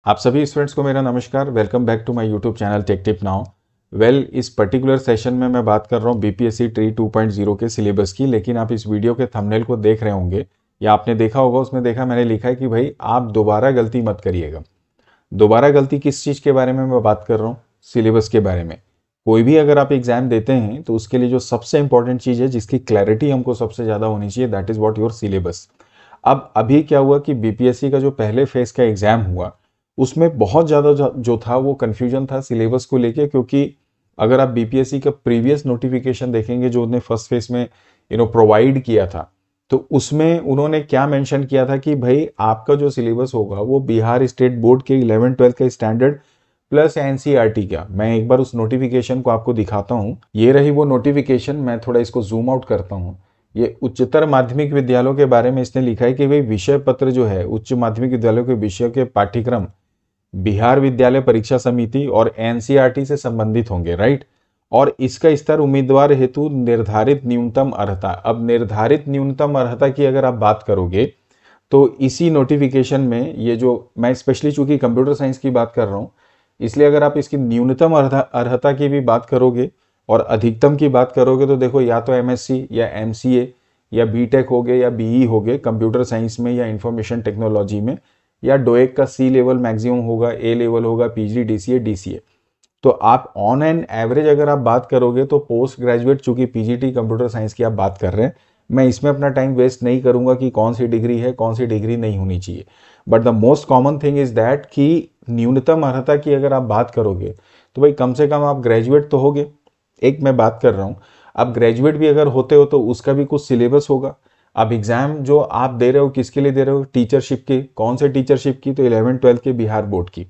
आप सभी स्टूडेंट्स को मेरा नमस्कार। Welcome back to my YouTube channel Tech Tip Now. इस पर्टिकुलर सेशन में मैं बात कर रहा हूँ बीपीएससी ट्री 2.0 के सिलेबस की। लेकिन आप इस वीडियो के थंबनेल को देख रहे होंगे या आपने देखा होगा, उसमें देखा मैंने लिखा है कि भाई आप दोबारा गलती मत करिएगा। दोबारा गलती किस चीज़ के बारे में मैं बात कर रहा हूँ? सिलेबस के बारे में। कोई भी अगर आप एग्जाम देते हैं तो उसके लिए जो सबसे इंपॉर्टेंट चीज़ है, जिसकी क्लैरिटी हमको सबसे ज़्यादा होनी चाहिए, that is what your syllabus. अब अभी क्या हुआ कि बीपीएससी का जो पहले फेज का एग्जाम हुआ उसमें बहुत ज़्यादा जो था वो कन्फ्यूजन था सिलेबस को लेके। क्योंकि अगर आप बीपीएससी का प्रीवियस नोटिफिकेशन देखेंगे जो उन्होंने फर्स्ट फेज में प्रोवाइड किया था, तो उसमें उन्होंने क्या मेंशन किया था कि भाई आपका जो सिलेबस होगा वो बिहार स्टेट बोर्ड के 11-12 का स्टैंडर्ड प्लस एनसीईआरटी का। मैं एक बार उस नोटिफिकेशन को आपको दिखाता हूँ। ये रही वो नोटिफिकेशन। मैं थोड़ा इसको जूम आउट करता हूँ। ये उच्चतर माध्यमिक विद्यालयों के बारे में इसने लिखा है कि भाई विषय पत्र जो है उच्च माध्यमिक विद्यालयों के विषयों के पाठ्यक्रम बिहार विद्यालय परीक्षा समिति और एनसीईआरटी से संबंधित होंगे, राइट। और इसका स्तर उम्मीदवार हेतु निर्धारित न्यूनतम अर्हता। अब निर्धारित न्यूनतम अर्हता की अगर आप बात करोगे तो इसी नोटिफिकेशन में ये जो मैं स्पेशली चूंकि कंप्यूटर साइंस की बात कर रहा हूँ, इसलिए अगर आप इसकी न्यूनतम अर्हता की भी बात करोगे और अधिकतम की बात करोगे तो देखो, या तो एमएससी या एमसीए या बीटेक हो गए या बीई हो गए कंप्यूटर साइंस में या इंफॉर्मेशन टेक्नोलॉजी में, या डोएक का सी लेवल मैक्सिमम होगा, ए लेवल होगा, पीजी डीसीए डीसीए। तो आप ऑन एन एवरेज अगर आप बात करोगे तो पोस्ट ग्रेजुएट, चूंकि पीजीटी कंप्यूटर साइंस की आप बात कर रहे हैं, मैं इसमें अपना टाइम वेस्ट नहीं करूंगा कि कौन सी डिग्री है कौन सी डिग्री नहीं होनी चाहिए। But the most common thing is that कि न्यूनतम अर्हता की अगर आप बात करोगे तो भाई कम से कम आप ग्रेजुएट तो होगे। एक मैं बात कर रहा हूँ, आप ग्रेजुएट भी अगर होते हो तो उसका भी कुछ सिलेबस होगा। अब एग्जाम जो आप दे रहे हो किसके लिए दे रहे हो? टीचरशिप की। कौन से टीचरशिप की? तो 11-12 के बिहार बोर्ड की।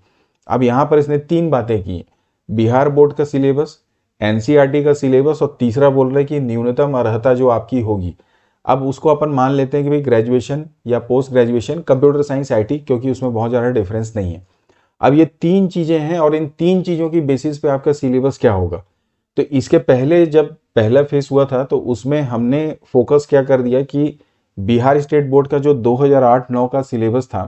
अब यहाँ पर इसने तीन बातें की, बिहार बोर्ड का सिलेबस, एनसीईआरटी का सिलेबस, और तीसरा बोल रहे कि न्यूनतम अर्हता जो आपकी होगी। अब उसको अपन मान लेते हैं कि भाई ग्रेजुएशन या post graduation computer science IT, क्योंकि उसमें बहुत ज़्यादा डिफरेंस नहीं है। अब ये तीन चीज़ें हैं और इन तीन चीज़ों की बेसिस पे आपका सिलेबस क्या होगा। तो इसके पहले जब पहला फेज हुआ था तो उसमें हमने फोकस क्या कर दिया कि बिहार स्टेट बोर्ड का जो 2008-9 का सिलेबस था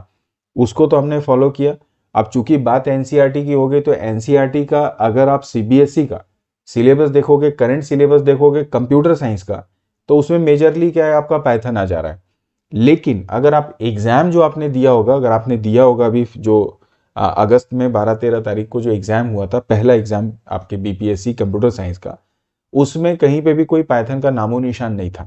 उसको तो हमने फॉलो किया। अब चूंकि बात एनसीईआरटी की हो गई तो एनसीईआरटी का अगर आप सीबीएसई का सिलेबस देखोगे, करंट सिलेबस देखोगे कंप्यूटर साइंस का, तो उसमें मेजरली क्या है, आपका पाइथन आ जा रहा है। लेकिन अगर आप एग्जाम जो आपने दिया होगा, अगर आपने दिया होगा अभी जो अगस्त में 12-13 तारीख को जो एग्जाम हुआ था, पहला एग्जाम आपके बीपीएससी कंप्यूटर साइंस का, उसमें कहीं पे भी कोई पाइथन का नामो निशान नहीं था।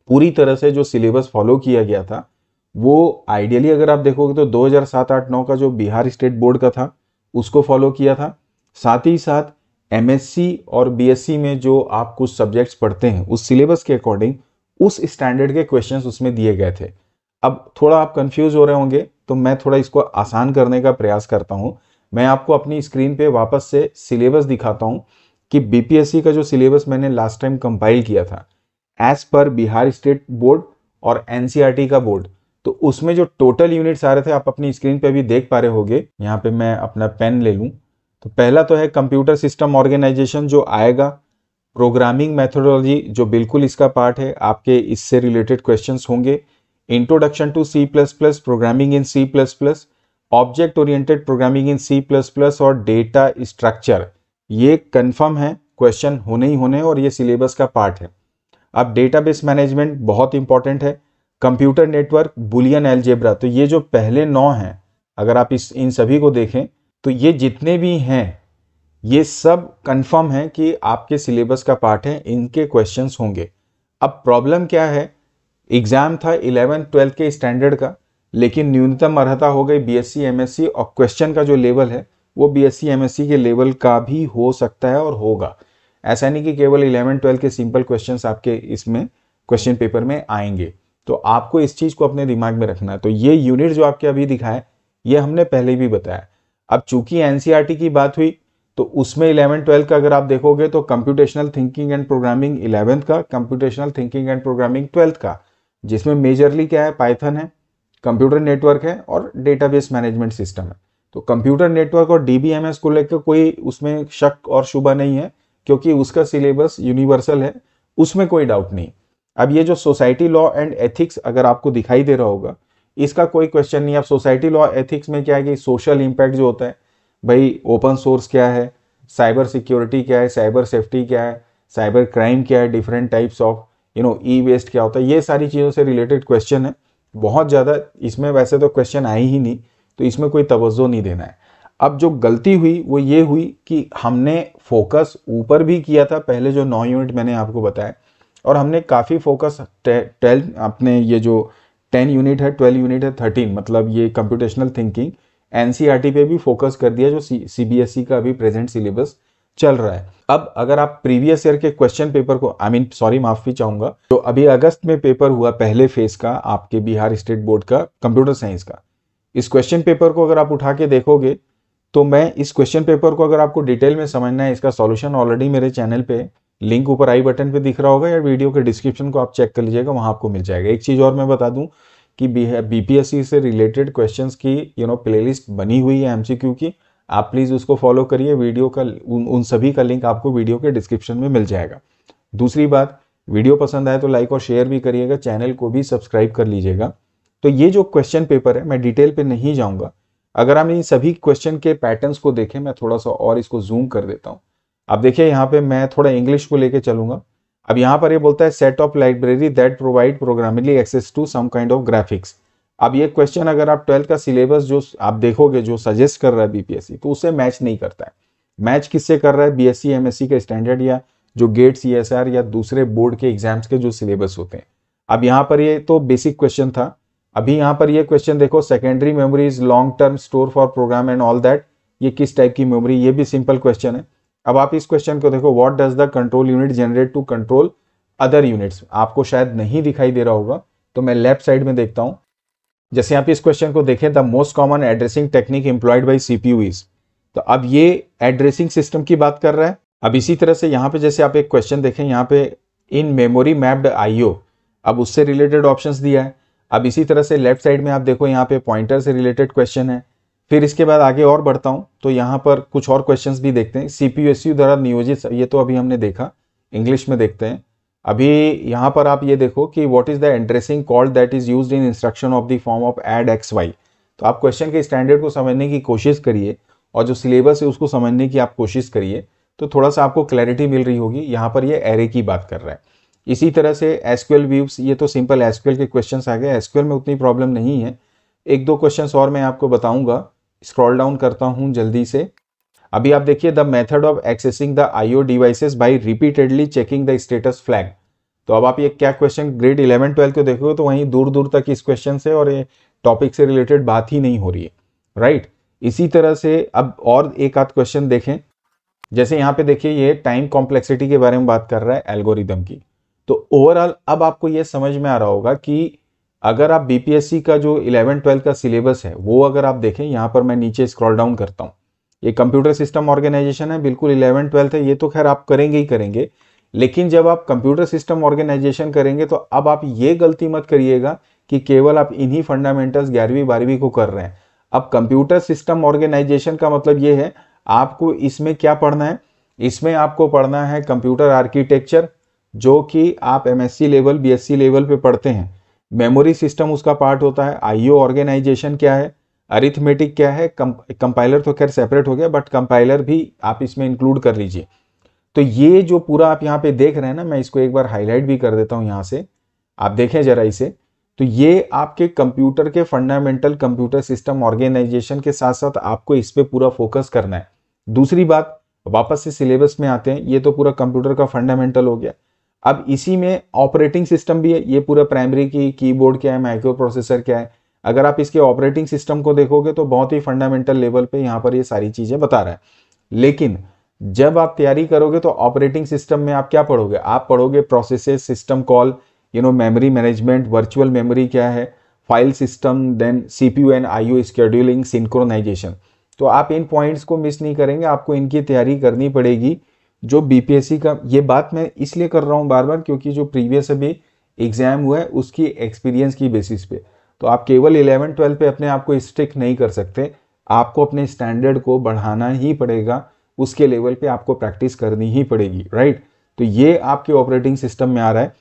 पूरी तरह से जो सिलेबस फॉलो किया गया था वो आइडियली अगर आप देखोगे तो 2007-8-9 का जो बिहार स्टेट बोर्ड का था उसको फॉलो किया था। साथ ही साथ एमएससी और बीएससी में जो आप कुछ सब्जेक्ट्स पढ़ते हैं उस सिलेबस के अकॉर्डिंग उस स्टैंडर्ड के क्वेश्चंस उसमें दिए गए थे। अब थोड़ा आप कंफ्यूज हो रहे होंगे तो मैं थोड़ा इसको आसान करने का प्रयास करता हूं। मैं आपको अपनी स्क्रीन पे वापस से सिलेबस दिखाता हूं कि बीपीएससी का जो सिलेबस मैंने लास्ट टाइम कंपाइल किया था as per Bihar state board और एनसीईआरटी का बोर्ड, तो उसमें जो टोटल यूनिट्स आ रहे थे आप अपनी स्क्रीन पे भी देख पा रहे होंगे। यहाँ पे मैं अपना पेन ले लूँ तो पहला तो है कंप्यूटर सिस्टम ऑर्गेनाइजेशन जो आएगा, प्रोग्रामिंग मेथोडोलॉजी जो बिल्कुल इसका पार्ट है, आपके इससे रिलेटेड क्वेश्चंस होंगे। Introduction to C plus plus, programming in C plus plus, object oriented programming in C plus plus और डेटा स्ट्रक्चर। ये कंफर्म है, क्वेश्चन होने ही होने और ये सिलेबस का पार्ट है। अब डेटाबेस मैनेजमेंट बहुत इंपॉर्टेंट है, कंप्यूटर नेटवर्क, बुलियन अलजेब्रा। तो ये जो पहले 9 हैं अगर आप इन सभी को देखें तो ये जितने भी हैं ये सब कंफर्म है कि आपके सिलेबस का पार्ट है, इनके क्वेश्चंस होंगे। अब प्रॉब्लम क्या है, एग्जाम था 11-12 के स्टैंडर्ड का, लेकिन न्यूनतम अर्हता हो गई बीएससी एमएससी और क्वेश्चन का जो लेवल है वो बीएससी एमएससी के लेवल का भी हो सकता है और होगा। ऐसा नहीं कि केवल 11-12 के सिंपल क्वेश्चंस आपके इसमें क्वेश्चन पेपर में आएंगे। तो आपको इस चीज को अपने दिमाग में रखना है। तो ये यूनिट जो आपके अभी दिखाए ये हमने पहले भी बताया। अब चूंकि एनसीईआरटी की बात हुई तो उसमें 11-12 का अगर आप देखोगे तो computational thinking and programming 11th का, computational thinking and programming 12th का, जिसमें मेजरली क्या है, पाइथन है, कंप्यूटर नेटवर्क है और डेटाबेस मैनेजमेंट सिस्टम है। तो कंप्यूटर नेटवर्क और डीबीएमएस को लेकर कोई उसमें शक और शुबा नहीं है क्योंकि उसका सिलेबस यूनिवर्सल है, उसमें कोई डाउट नहीं। अब ये जो सोसाइटी लॉ एंड एथिक्स अगर आपको दिखाई दे रहा होगा, इसका कोई क्वेश्चन नहीं। अब सोसाइटी लॉ एथिक्स में क्या है कि सोशल इम्पैक्ट जो होता है, भाई ओपन सोर्स क्या है, साइबर सिक्योरिटी क्या है, साइबर सेफ्टी क्या है, साइबर क्राइम क्या है, different types of e waste क्या होता है, ये सारी चीज़ों से रिलेटेड क्वेश्चन है। बहुत ज़्यादा इसमें वैसे तो क्वेश्चन आए ही नहीं, तो इसमें कोई तवज्जो नहीं देना है। अब जो गलती हुई वो ये हुई कि हमने फोकस ऊपर भी किया था, पहले जो 9 यूनिट मैंने आपको बताया, और हमने काफ़ी फोकस 12 अपने ये जो 10 यूनिट है, 12 यूनिट है, 13 मतलब ये कंप्यूटेशनल थिंकिंग एनसीईआरटी पे भी फोकस कर दिया, जो सीबीएसई का अभी प्रेजेंट सिलेबस चल रहा है। अब अगर आप प्रीवियस ईयर के क्वेश्चन पेपर को माफी चाहूंगा, तो अभी अगस्त में पेपर हुआ पहले फेज का आपके बिहार स्टेट बोर्ड का कंप्यूटर साइंस का, इस क्वेश्चन पेपर को अगर आप उठा के देखोगे तो मैं इस क्वेश्चन पेपर को अगर आपको डिटेल में समझना है, इसका सॉल्यूशन ऑलरेडी मेरे चैनल पे लिंक ऊपर आई बटन पे दिख रहा होगा, या वीडियो के डिस्क्रिप्शन को आप चेक कर लीजिएगा, वहां आपको मिल जाएगा। एक चीज और मैं बता दूं कि बीपीएससी से रिलेटेड क्वेश्चंस की प्लेलिस्ट बनी हुई है एमसीक्यू की, आप प्लीज उसको फॉलो करिए। वीडियो का उन सभी का लिंक आपको वीडियो के डिस्क्रिप्शन में मिल जाएगा। दूसरी बात, वीडियो पसंद आए तो लाइक और शेयर भी करिएगा, चैनल को भी सब्सक्राइब कर लीजिएगा। तो ये जो क्वेश्चन पेपर है, मैं डिटेल पे नहीं जाऊंगा। अगर हम इन सभी क्वेश्चन के पैटर्न्स को देखें, मैं थोड़ा सा और इसको जूम कर देता हूं। अब देखिए यहाँ पे मैं थोड़ा इंग्लिश को लेके चलूंगा। अब यहाँ पर ये बोलता है set of library that provide programmably access to some kind of graphics. अब ये क्वेश्चन अगर आप 12th का सिलेबस जो आप देखोगे, जो सजेस्ट कर रहा है बीपीएससी, तो उससे मैच नहीं करता है। मैच किससे कर रहा है? बीएससी एमएससी के स्टैंडर्ड या जो गेट सीएसआर या दूसरे बोर्ड के एग्जाम्स के जो सिलेबस होते हैं। अब यहाँ पर ये तो बेसिक क्वेश्चन था। अभी यहाँ पर ये क्वेश्चन देखो, secondary memory is long term store for program and all that, ये किस टाइप की मेमोरी, ये भी सिंपल क्वेश्चन है। अब आप इस क्वेश्चन को देखो, what does the control unit generate to control other units, आपको शायद नहीं दिखाई दे रहा होगा, तो मैं लेफ्ट साइड में देखता हूं। जैसे आप इस क्वेश्चन को देखें, the most common addressing technique employed by CPU is, तो अब ये एड्रेसिंग सिस्टम की बात कर रहा है। अब इसी तरह से यहाँ पे जैसे आप एक क्वेश्चन देखें, यहाँ पे इन मेमोरी मैप्ड आईओ, अब उससे रिलेटेड ऑप्शंस दिया है। अब इसी तरह से लेफ्ट साइड में आप देखो, यहाँ पे पॉइंटर से रिलेटेड क्वेश्चन है। फिर इसके बाद आगे और बढ़ता हूं, तो यहाँ पर कुछ और क्वेश्चंस भी देखते हैं। सीपीयूएसयू द्वारा नियोजित, ये तो अभी हमने देखा, इंग्लिश में देखते हैं। अभी यहाँ पर आप ये देखो कि what is the addressing called that is used in instruction of the form of add X Y. तो आप क्वेश्चन के स्टैंडर्ड को समझने की कोशिश करिए, और जो सिलेबस है उसको समझने की आप कोशिश करिए, तो थोड़ा सा आपको क्लैरिटी मिल रही होगी। यहाँ पर ये एरे की बात कर रहा है। इसी तरह से एसक्यूएल व्यूज, ये तो सिंपल एसक्यूएल के क्वेश्चंस आ गए, एसक्यूएल में उतनी प्रॉब्लम नहीं है। एक दो क्वेश्चंस और मैं आपको बताऊंगा, स्क्रॉल डाउन करता हूं जल्दी से। अभी आप देखिए, the method of accessing the IO devices by repeatedly checking the status flag. तो अब आप ये क्या क्वेश्चन ग्रेड 11 12 को देखोगे तो वहीं दूर दूर तक इस क्वेश्चन से और ये टॉपिक से रिलेटेड बात ही नहीं हो रही है, राइट। इसी तरह से अब और एक आध क्वेश्चन देखें, जैसे यहाँ पे देखिए, ये टाइम कॉम्प्लेक्सिटी के बारे में बात कर रहा है, एल्गोरिदम की। तो ओवरऑल अब आपको ये समझ में आ रहा होगा कि अगर आप बीपीएससी का जो 11 12 का सिलेबस है वो अगर आप देखें, यहाँ पर मैं नीचे स्क्रॉल डाउन करता हूँ, ये कंप्यूटर सिस्टम ऑर्गेनाइजेशन है, बिल्कुल 11 12 है, ये तो खैर आप करेंगे ही करेंगे। लेकिन जब आप कंप्यूटर सिस्टम ऑर्गेनाइजेशन करेंगे तो अब आप ये गलती मत करिएगा कि केवल आप इन्हीं फंडामेंटल्स 11वीं 12वीं को कर रहे हैं। अब कंप्यूटर सिस्टम ऑर्गेनाइजेशन का मतलब ये है, आपको इसमें क्या पढ़ना है, इसमें आपको पढ़ना है कंप्यूटर आर्किटेक्चर, जो कि आप एमएससी लेवल बीएससी लेवल पे पढ़ते हैं। मेमोरी सिस्टम उसका पार्ट होता है, आईओ ऑर्गेनाइजेशन क्या है, अरिथमेटिक क्या है, कंपाइलर तो खैर सेपरेट हो गया, बट कंपाइलर भी आप इसमें इंक्लूड कर लीजिए। तो ये जो पूरा आप यहाँ पे देख रहे हैं ना, मैं इसको एक बार हाईलाइट भी कर देता हूँ यहाँ से, आप देखें जरा इसे। तो ये आपके कंप्यूटर के फंडामेंटल कंप्यूटर सिस्टम ऑर्गेनाइजेशन के साथ साथ आपको इस पे पूरा फोकस करना है। दूसरी बात, वापस से सिलेबस में आते हैं, ये तो पूरा कंप्यूटर का फंडामेंटल हो गया। अब इसी में ऑपरेटिंग सिस्टम भी है, ये पूरा प्राइमरी की कीबोर्ड क्या है, माइक्रो प्रोसेसर क्या है। अगर आप इसके ऑपरेटिंग सिस्टम को देखोगे तो बहुत ही फंडामेंटल लेवल पे यहाँ पर ये सारी चीजें बता रहा है। लेकिन जब आप तैयारी करोगे तो ऑपरेटिंग सिस्टम में आप क्या पढ़ोगे, आप पढ़ोगे processes, system call, memory management, virtual memory क्या है, file system, then CPU and IO scheduling, synchronisation. तो आप इन पॉइंट्स को मिस नहीं करेंगे, आपको इनकी तैयारी करनी पड़ेगी। जो बीपीएससी का, ये बात मैं इसलिए कर रहा हूँ बार बार क्योंकि जो प्रीवियस अभी एग्जाम हुआ है उसकी एक्सपीरियंस की बेसिस पे, तो आप केवल 11 12 पे अपने आप को स्टिक नहीं कर सकते, आपको अपने स्टैंडर्ड को बढ़ाना ही पड़ेगा, उसके लेवल पे आपको प्रैक्टिस करनी ही पड़ेगी, राइट। तो ये आपके ऑपरेटिंग सिस्टम में आ रहा है।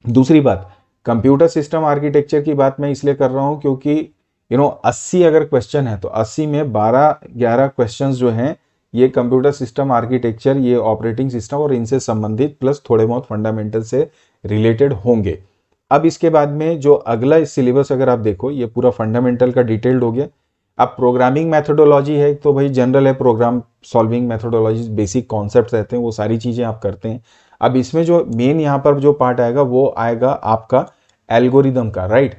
दूसरी बात, कंप्यूटर सिस्टम आर्किटेक्चर की बात मैं इसलिए कर रहा हूँ क्योंकि 80 अगर क्वेश्चन है तो 80 में 12-11 क्वेश्चंस जो हैं ये कंप्यूटर सिस्टम आर्किटेक्चर, ये ऑपरेटिंग सिस्टम और इनसे संबंधित प्लस थोड़े बहुत फंडामेंटल से रिलेटेड होंगे। अब इसके बाद में जो अगला सिलेबस अगर आप देखो, ये पूरा फंडामेंटल का डिटेल्ड हो गया। अब प्रोग्रामिंग मेथोडोलॉजी है तो भाई जनरल है, program solving methodology, basic concept रहते हैं, वो सारी चीजें आप करते हैं। अब इसमें जो मेन यहाँ पर जो पार्ट आएगा वो आएगा आपका एल्गोरिदम का, राइट।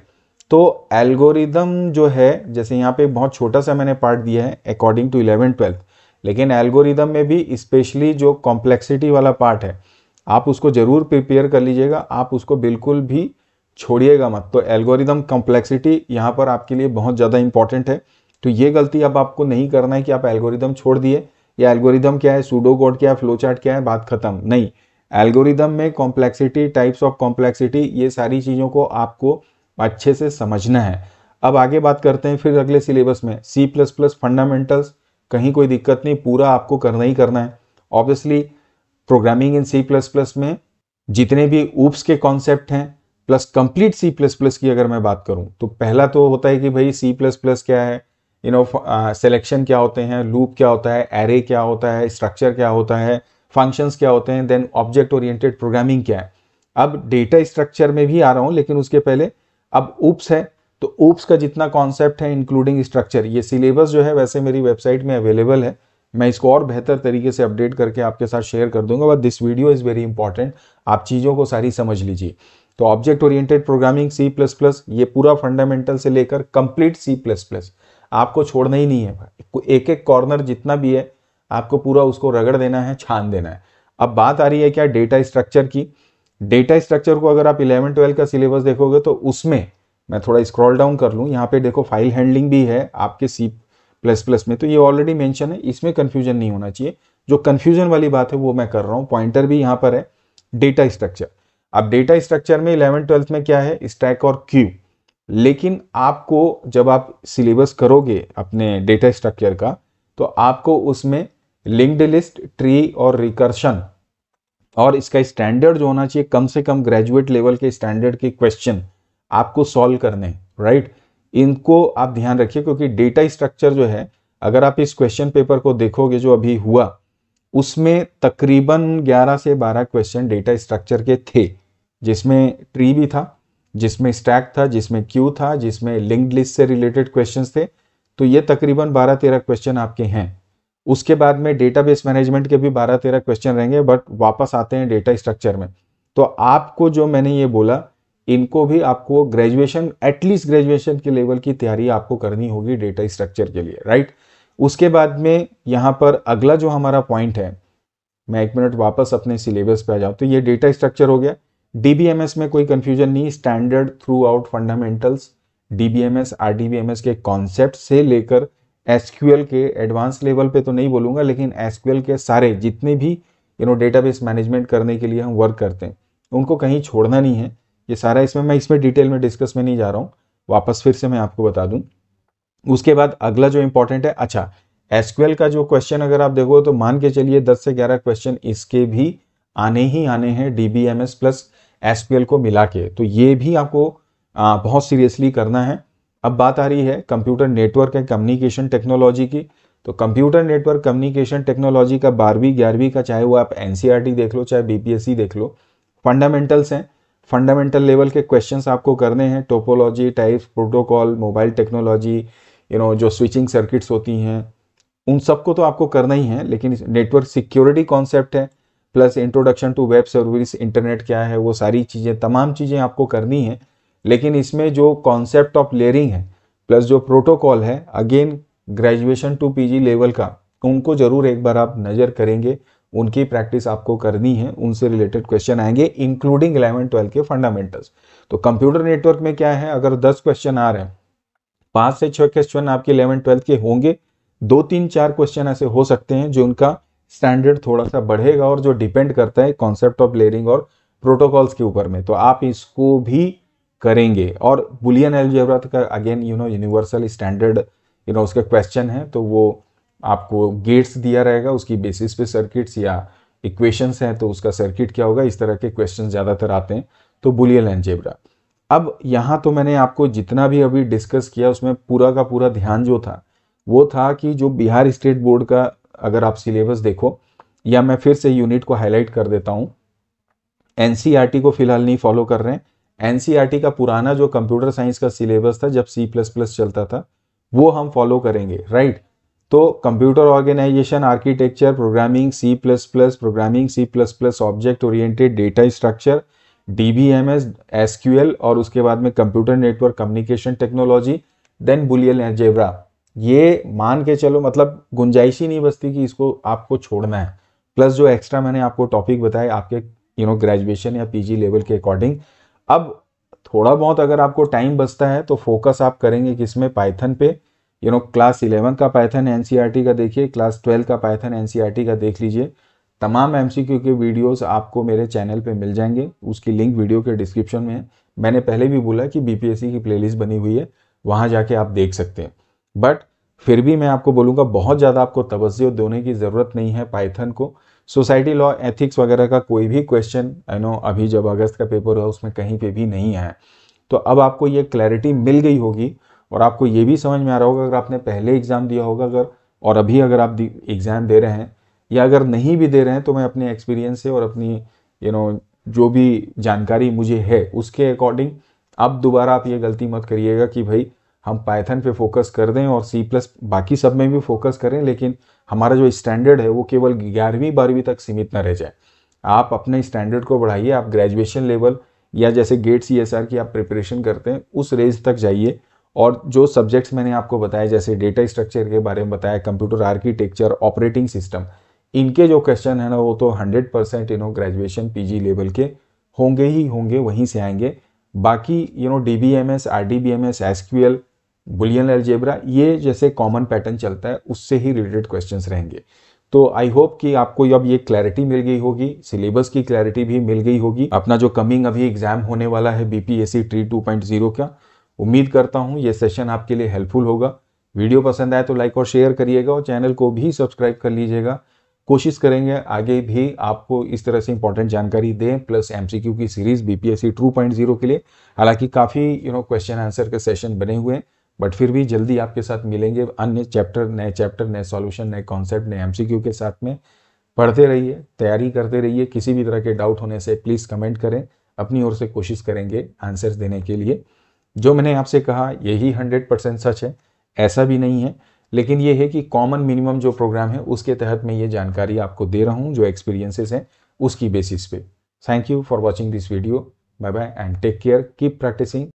तो एल्गोरिदम जो है, जैसे यहाँ पे बहुत छोटा सा मैंने पार्ट दिया है अकॉर्डिंग टू 11-12, लेकिन एल्गोरिदम में भी स्पेशली जो कॉम्प्लेक्सिटी वाला पार्ट है आप उसको जरूर प्रिपेयर कर लीजिएगा, आप उसको बिल्कुल भी छोड़िएगा मत। तो एल्गोरिदम कॉम्प्लेक्सिटी यहाँ पर आपके लिए बहुत ज़्यादा इंपॉर्टेंट है। तो ये गलती अब आपको नहीं करना है कि आप एल्गोरिदम छोड़ दिए, या एल्गोरिदम क्या है, सूडो कोड क्या है, फ्लो चार्ट क्या है, बात खत्म। नहीं, एल्गोरिदम में कॉम्प्लेक्सिटी, टाइप्स ऑफ कॉम्प्लेक्सिटी, ये सारी चीज़ों को आपको अच्छे से समझना है। अब आगे बात करते हैं फिर अगले सिलेबस में C++ फंडामेंटल्स, कहीं कोई दिक्कत नहीं, पूरा आपको करना ही करना है। ऑब्वियसली प्रोग्रामिंग इन C++ में जितने भी ऊप्स के कॉन्सेप्ट हैं प्लस कंप्लीट C++ की अगर मैं बात करूं तो पहला तो होता है कि भाई C++ क्या है, सिलेक्शन क्या होते हैं, लूप क्या होता है, एरे क्या होता है, स्ट्रक्चर क्या होता है, फंक्शंस क्या होते हैं, देन ऑब्जेक्ट ओरिएंटेड प्रोग्रामिंग क्या है। अब डेटा स्ट्रक्चर में भी आ रहा हूं, लेकिन उसके पहले अब ऊप्स है, तो ऊप्स का जितना कॉन्सेप्ट है इंक्लूडिंग स्ट्रक्चर, ये सिलेबस जो है वैसे मेरी वेबसाइट में अवेलेबल है, मैं इसको और बेहतर तरीके से अपडेट करके आपके साथ शेयर कर दूंगा, but this video is very important, आप चीज़ों को सारी समझ लीजिए। तो ऑब्जेक्ट ओरिएंटेड प्रोग्रामिंग C++, ये पूरा फंडामेंटल से लेकर कंप्लीट C++, आपको छोड़ना ही नहीं है, एक एक कॉर्नर जितना भी है आपको पूरा उसको रगड़ देना है, छान देना है। अब बात आ रही है क्या, डेटा स्ट्रक्चर की। डेटा स्ट्रक्चर को अगर आप 11-12 का सिलेबस देखोगे तो उसमें मैं थोड़ा स्क्रॉल डाउन कर लूँ, यहाँ पे देखो फाइल हैंडलिंग भी है आपके C++ में, तो ये ऑलरेडी मेंशन है, इसमें कंफ्यूजन नहीं होना चाहिए। जो कंफ्यूजन वाली बात है वो मैं कर रहा हूँ, पॉइंटर भी यहाँ पर है डेटा स्ट्रक्चर। अब डेटा स्ट्रक्चर में 11-12 में क्या है, स्टैक और क्यू, लेकिन आपको जब आप सिलेबस करोगे अपने डेटा स्ट्रक्चर का तो आपको उसमें लिंक्ड लिस्ट, ट्री और रिकर्शन और इसका स्टैंडर्ड जो होना चाहिए, कम से कम ग्रेजुएट लेवल के स्टैंडर्ड के क्वेश्चन आपको सॉल्व करने हैं, राइट। इनको आप ध्यान रखिए, क्योंकि डेटा स्ट्रक्चर जो है अगर आप इस क्वेश्चन पेपर को देखोगे जो अभी हुआ, उसमें तकरीबन 11 से 12 क्वेश्चन डेटा स्ट्रक्चर के थे, जिसमें ट्री भी था, जिसमें स्टैक था, जिसमें क्यू था, जिसमें लिंक्ड लिस्ट से रिलेटेड क्वेश्चंस थे। तो ये तकरीबन 12-13 क्वेश्चन आपके हैं। उसके बाद में डेटाबेस मैनेजमेंट के भी 12-13 क्वेश्चन रहेंगे, बट वापस आते हैं डेटा स्ट्रक्चर में। तो आपको जो मैंने ये बोला, इनको भी आपको ग्रेजुएशन, एटलीस्ट ग्रेजुएशन के लेवल की तैयारी आपको करनी होगी डेटा स्ट्रक्चर के लिए, राइट। उसके बाद में यहाँ पर अगला जो हमारा पॉइंट है, मैं 1 मिनट वापस अपने सिलेबस पे आ जाऊँ, तो ये डेटा स्ट्रक्चर हो गया। DBMS में कोई कंफ्यूजन नहीं, standard through out fundamentals, DBMS RDBMS के कॉन्सेप्ट से लेकर SQL के एडवांस लेवल पे तो नहीं बोलूँगा, लेकिन SQL के सारे जितने भी डेटाबेस मैनेजमेंट करने के लिए हम वर्क करते हैं उनको कहीं छोड़ना नहीं है। ये सारा मैं इसमें डिटेल में डिस्कस में नहीं जा रहा हूँ, वापस फिर से मैं आपको बता दूँ। उसके बाद अगला जो इंपॉर्टेंट है, अच्छा SQL का जो क्वेश्चन अगर आप देखो तो मान के चलिए 10 से 11 क्वेश्चन इसके भी आने ही आने हैं, DBMS प्लस SQL को मिला के, तो ये भी आपको बहुत सीरियसली करना है। अब बात आ रही है computer network and communication technology की। तो कंप्यूटर नेटवर्क कम्युनिकेशन टेक्नोलॉजी का 12वीं 11वीं का, चाहे वो आप NCERT देख लो चाहे BPSC देख लो, फंडामेंटल्स हैं। फंडामेंटल लेवल के क्वेश्चंस आपको करने हैं, topology, types, protocol, mobile technology, जो स्विचिंग सर्किट्स होती हैं, उन सबको तो आपको करना ही है। लेकिन नेटवर्क सिक्योरिटी कॉन्सेप्ट है, plus introduction to web service, internet क्या है, वो सारी चीज़ें, तमाम चीज़ें आपको करनी है। लेकिन इसमें जो कॉन्सेप्ट ऑफ लेयरिंग है प्लस जो प्रोटोकॉल है, again graduation to PG level का, उनको जरूर एक बार आप नज़र करेंगे, उनकी प्रैक्टिस आपको करनी है, उनसे रिलेटेड क्वेश्चन आएंगे इंक्लूडिंग 11-12 के फंडामेंटल्स। तो कंप्यूटर नेटवर्क में क्या है, अगर 10 क्वेश्चन आ रहे हैं, 5 से 6 क्वेश्चन आपके 11-12 के होंगे, 2-3-4 क्वेश्चन ऐसे हो सकते हैं जो उनका स्टैंडर्ड थोड़ा सा बढ़ेगा और जो डिपेंड करता है कॉन्सेप्ट ऑफ लेयरिंग और प्रोटोकॉल्स के ऊपर में, तो आप इसको भी करेंगे। और बुलियन अलजेब्रा का अगेन यूनिवर्सल स्टैंडर्ड उसका क्वेश्चन है, तो वो आपको गेट्स दिया रहेगा, उसकी बेसिस पे सर्किट्स या इक्वेशंस हैं तो उसका सर्किट क्या होगा, इस तरह के क्वेश्चन ज़्यादातर आते हैं। तो बुलियन अलजेब्रा, अब यहाँ तो मैंने आपको जितना भी अभी डिस्कस किया उसमें पूरा का पूरा ध्यान जो था वो था कि जो बिहार स्टेट बोर्ड का अगर आप सिलेबस देखो, या मैं फिर से यूनिट को हाईलाइट कर देता हूँ, एनसीईआरटी को फिलहाल नहीं फॉलो कर रहे हैं। एनसीईआरटी का पुराना जो कंप्यूटर साइंस का सिलेबस था जब C++ चलता था वो हम फॉलो करेंगे, राइट। तो computer organisation, architecture, programming C++, programming C++, object oriented data structure, DBMS, SQL, और उसके बाद में computer network communication technology, then Boolean algebra. ये मान के चलो, मतलब गुंजाइश ही नहीं बचती कि इसको आपको छोड़ना है। प्लस जो एक्स्ट्रा मैंने आपको टॉपिक बताए आपके ग्रेजुएशन या पीजी लेवल के अकॉर्डिंग। अब थोड़ा बहुत अगर आपको टाइम बचता है तो फोकस आप करेंगे किसमें, पाइथन पे। क्लास 11 का पाइथन एनसीईआरटी का देखिए, क्लास 12 का पाइथन एनसीईआरटी का देख लीजिए। तमाम एमसीक्यू के वीडियोस आपको मेरे चैनल पे मिल जाएंगे, उसकी लिंक वीडियो के डिस्क्रिप्शन में है। मैंने पहले भी बोला कि बीपीएससी की प्लेलिस्ट बनी हुई है, वहां जाके आप देख सकते हैं। बट फिर भी मैं आपको बोलूँगा बहुत ज़्यादा आपको तवज्जो देने की ज़रूरत नहीं है पाइथन को। सोसाइटी लॉ, एथिक्स वगैरह का कोई भी क्वेश्चन अभी जब अगस्त का पेपर हुआ उसमें कहीं पे भी नहीं आया। तो अब आपको ये क्लैरिटी मिल गई होगी और आपको ये भी समझ में आ रहा होगा, अगर आपने पहले एग्ज़ाम दिया होगा अगर, और अभी अगर आप एग्ज़ाम दे रहे हैं या अगर नहीं भी दे रहे हैं, तो मैं अपने एक्सपीरियंस से और अपनी जो भी जानकारी मुझे है उसके अकॉर्डिंग अब दोबारा आप ये गलती मत करिएगा कि भाई हम पाइथन पे फोकस कर दें और C+ बाकी सब में भी फोकस करें, लेकिन हमारा जो स्टैंडर्ड है वो केवल 11वीं 12वीं तक सीमित न रह जाए। आप अपने स्टैंडर्ड को बढ़ाइए, आप ग्रेजुएशन लेवल या जैसे गेट CSR की आप प्रिपरेशन करते हैं उस रेंज तक जाइए। और जो सब्जेक्ट्स मैंने आपको बताया, जैसे डेटा स्ट्रक्चर के बारे में बताया, कंप्यूटर आर्किटेक्चर, ऑपरेटिंग सिस्टम, इनके जो क्वेश्चन है ना वो तो 100% ग्रेजुएशन पीजी लेवल के होंगे ही होंगे, वहीं से आएंगे। बाकी DBMS, RDBMS, SQL, Boolean algebra, ये जैसे कॉमन पैटर्न चलता है उससे ही रिलेटेड क्वेश्चंस रहेंगे। तो आई होप कि आपको अब ये क्लैरिटी मिल गई होगी, सिलेबस की क्लैरिटी भी मिल गई होगी। अपना जो कमिंग अभी एग्जाम होने वाला है बीपीएससी ट्री 2.0 का, उम्मीद करता हूँ ये सेशन आपके लिए हेल्पफुल होगा। वीडियो पसंद आए तो लाइक और शेयर करिएगा और चैनल को भी सब्सक्राइब कर लीजिएगा। कोशिश करेंगे आगे भी आपको इस तरह से इंपॉर्टेंट जानकारी दें, प्लस एमसीक्यू की सीरीज बीपीएससी 2.0 के लिए। हालांकि काफ़ी क्वेश्चन आंसर के सेशन बने हुए हैं, बट फिर भी जल्दी आपके साथ मिलेंगे अन्य चैप्टर, नए सॉल्यूशन, नए कॉन्सेप्ट, नए एमसीक्यू के साथ में। पढ़ते रहिए, तैयारी करते रहिए। किसी भी तरह के डाउट होने से प्लीज़ कमेंट करें, अपनी ओर से कोशिश करेंगे आंसर्स देने के लिए। जो मैंने आपसे कहा यही 100% सच है, ऐसा भी नहीं है, लेकिन ये है कि कॉमन मिनिमम जो प्रोग्राम है उसके तहत मैं ये जानकारी आपको दे रहा हूँ, जो एक्सपीरियंसेस हैं उसकी बेसिस पे। Thank you for watching this video. Bye bye and take care, keep practising.